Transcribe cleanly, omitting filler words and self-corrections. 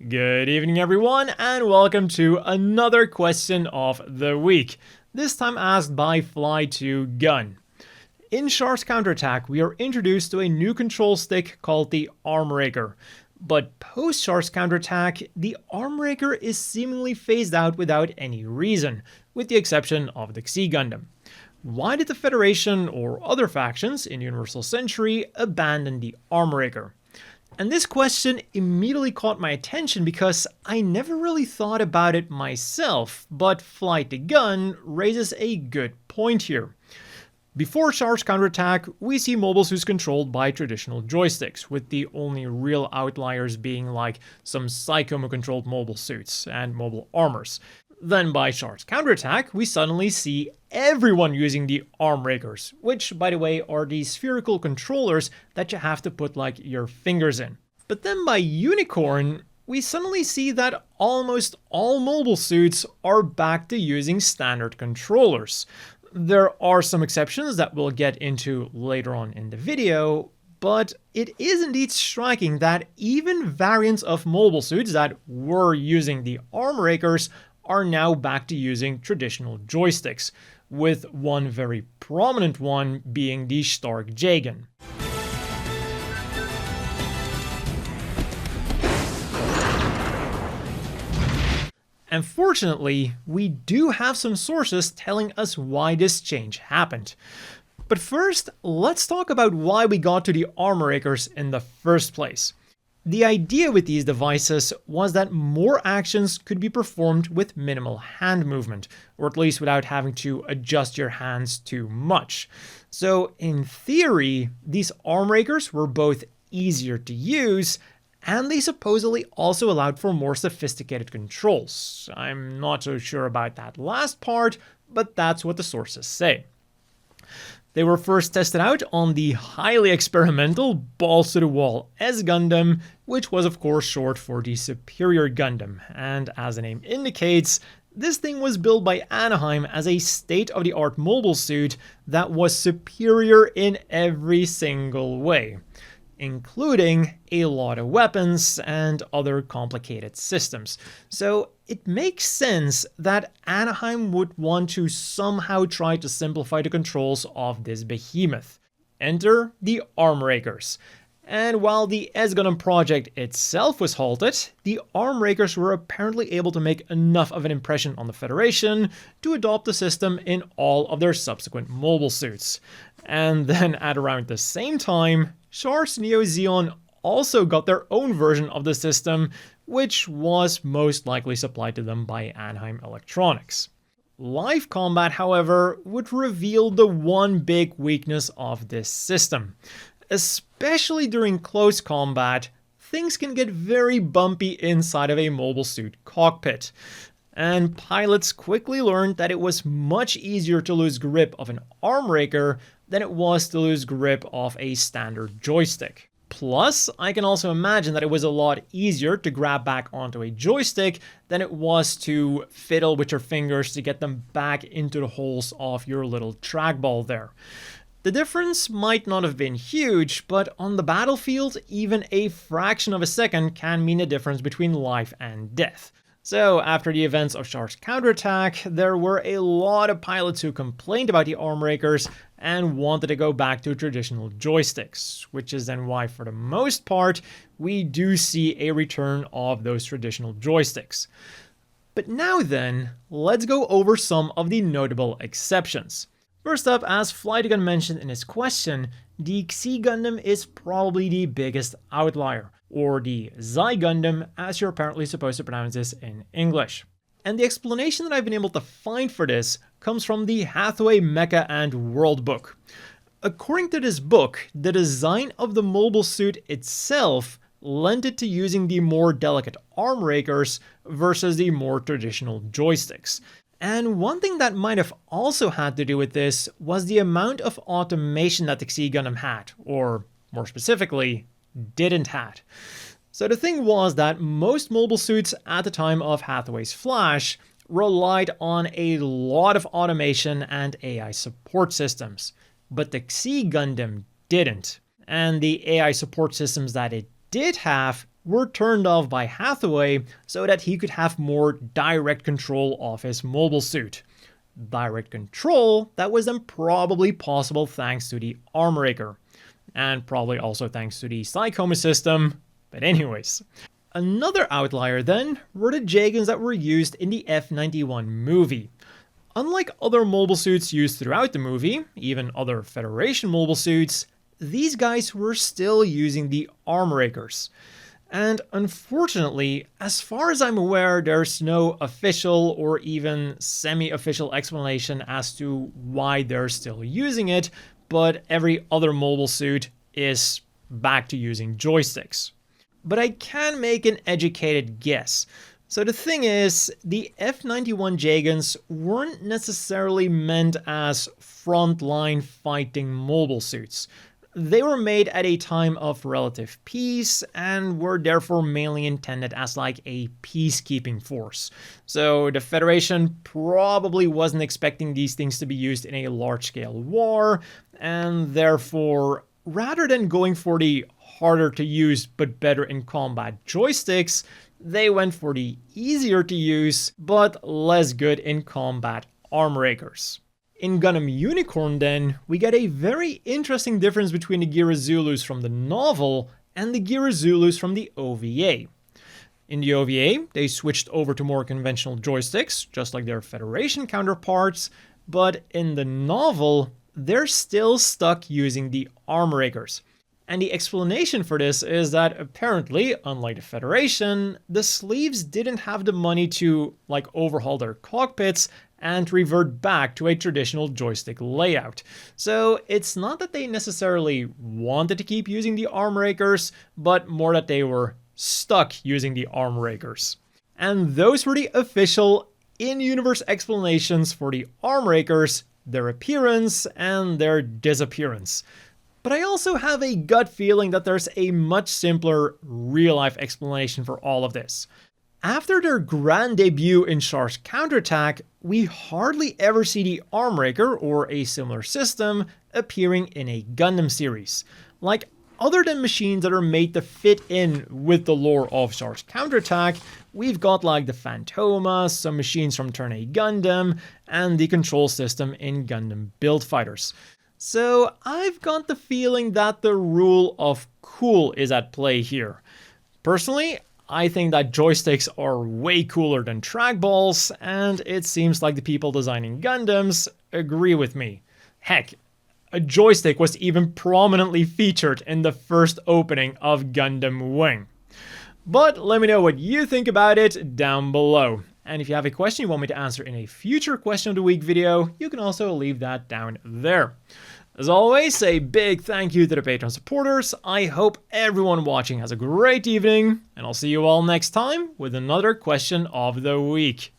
Good evening everyone, and welcome to another question of the week, this time asked by Fly2Gun. In Shark's Counterattack, we are introduced to a new control stick called the Armraker. But post Shark's Counterattack, the Armraker is seemingly phased out without any reason, with the exception of the Xi Gundam. Why did the Federation or other factions in Universal Century abandon the Armraker? And this question immediately caught my attention because I never really thought about it myself, but Fly2Gun raises a good point here. Before Shark's Counterattack, we see mobile suits controlled by traditional joysticks, with the only real outliers being like some Psychomo-controlled mobile suits and mobile armors. Then by Shark's Counterattack, we suddenly see everyone using the Armrakers, which, by the way, are the spherical controllers that you have to put like your fingers in. But then by Unicorn, we suddenly see that almost all mobile suits are back to using standard controllers. There are some exceptions that we'll get into later on in the video, but it is indeed striking that even variants of mobile suits that were using the Armrakers are now back to using traditional joysticks, with one very prominent one being the Stark Jagan. Unfortunately, we do have some sources telling us why this change happened. But first, let's talk about why we got to the Armrakers in the first place. The idea with these devices was that more actions could be performed with minimal hand movement, or at least without having to adjust your hands too much. So in theory, these Armrakers were both easier to use, and they supposedly also allowed for more sophisticated controls. I'm not so sure about that last part, but that's what the sources say. They were first tested out on the highly experimental balls to the wall S Gundam, which was of course short for the Superior Gundam, and as the name indicates, this thing was built by Anaheim as a state-of-the-art mobile suit that was superior in every single way, including a lot of weapons and other complicated systems. So it makes sense that Anaheim would want to somehow try to simplify the controls of this behemoth. Enter the Armrakers. And while the S-Gundam project itself was halted, the Armrakers were apparently able to make enough of an impression on the Federation to adopt the system in all of their subsequent mobile suits. And then at around the same time, Char's Neo Zeon also got their own version of the system, which was most likely supplied to them by Anaheim Electronics. Live combat, however, would reveal the one big weakness of this system. Especially during close combat, things can get very bumpy inside of a mobile suit cockpit. And pilots quickly learned that it was much easier to lose grip of an Armraker than it was to lose grip of a standard joystick. Plus, I can also imagine that it was a lot easier to grab back onto a joystick than it was to fiddle with your fingers to get them back into the holes of your little trackball there. The difference might not have been huge, but on the battlefield, even a fraction of a second can mean a difference between life and death. So after the events of Shark's Counterattack, there were a lot of pilots who complained about the Armrakers and wanted to go back to traditional joysticks, which is then why for the most part, we do see a return of those traditional joysticks. But now then, let's go over some of the notable exceptions. First up, as Fly2Gun mentioned in his question, the Xi Gundam is probably the biggest outlier, or the Xi Gundam as you're apparently supposed to pronounce this in English. And the explanation that I've been able to find for this comes from the Hathaway Mecha and World book. According to this book, the design of the mobile suit itself lent it to using the more delicate Armrakers versus the more traditional joysticks. And one thing that might have also had to do with this was the amount of automation that the Xi Gundam had, or more specifically, didn't have. So the thing was that most mobile suits at the time of Hathaway's Flash relied on a lot of automation and AI support systems, but the Xi Gundam didn't. And the AI support systems that it did have were turned off by Hathaway so that he could have more direct control of his mobile suit. Direct control that was then probably possible thanks to the Armraker, and probably also thanks to the Psychoma system, but anyways. Another outlier then were the Jagans that were used in the F-91 movie. Unlike other mobile suits used throughout the movie, even other Federation mobile suits, these guys were still using the Armrakers. And unfortunately, as far as I'm aware, there's no official or even semi-official explanation as to why they're still using it, but every other mobile suit is back to using joysticks. But I can make an educated guess. So the thing is, the F-91 Jagans weren't necessarily meant as frontline fighting mobile suits. They were made at a time of relative peace and were therefore mainly intended as like a peacekeeping force. So the Federation probably wasn't expecting these things to be used in a large-scale war, and therefore, rather than going for the harder to use but better in combat joysticks, they went for the easier to use but less good in combat Armrakers. In Gundam Unicorn then, we get a very interesting difference between the Gira Zulus from the novel and the Gira Zulus from the OVA. In the OVA, they switched over to more conventional joysticks, just like their Federation counterparts, but in the novel, they're still stuck using the Armrakers. And the explanation for this is that apparently, unlike the Federation, the Sleeves didn't have the money to overhaul their cockpits and revert back to a traditional joystick layout. So it's not that they necessarily wanted to keep using the Armrakers, but more that they were stuck using the Armrakers. And those were the official in-universe explanations for the Armrakers, their appearance, and their disappearance. But I also have a gut feeling that there's a much simpler real-life explanation for all of this. After their grand debut in Char's Counterattack, we hardly ever see the Armraker or a similar system appearing in a Gundam series. Other than machines that are made to fit in with the lore of Char's Counterattack, we've got the Phantoma, some machines from Turn A Gundam, and the control system in Gundam Build Fighters. So I've got the feeling that the rule of cool is at play here. Personally, I think that joysticks are way cooler than trackballs, and it seems like the people designing Gundams agree with me. Heck, a joystick was even prominently featured in the first opening of Gundam Wing. But let me know what you think about it down below. And if you have a question you want me to answer in a future Question of the Week video, you can also leave that down there. As always, a big thank you to the Patreon supporters. I hope everyone watching has a great evening, and I'll see you all next time with another Question of the Week.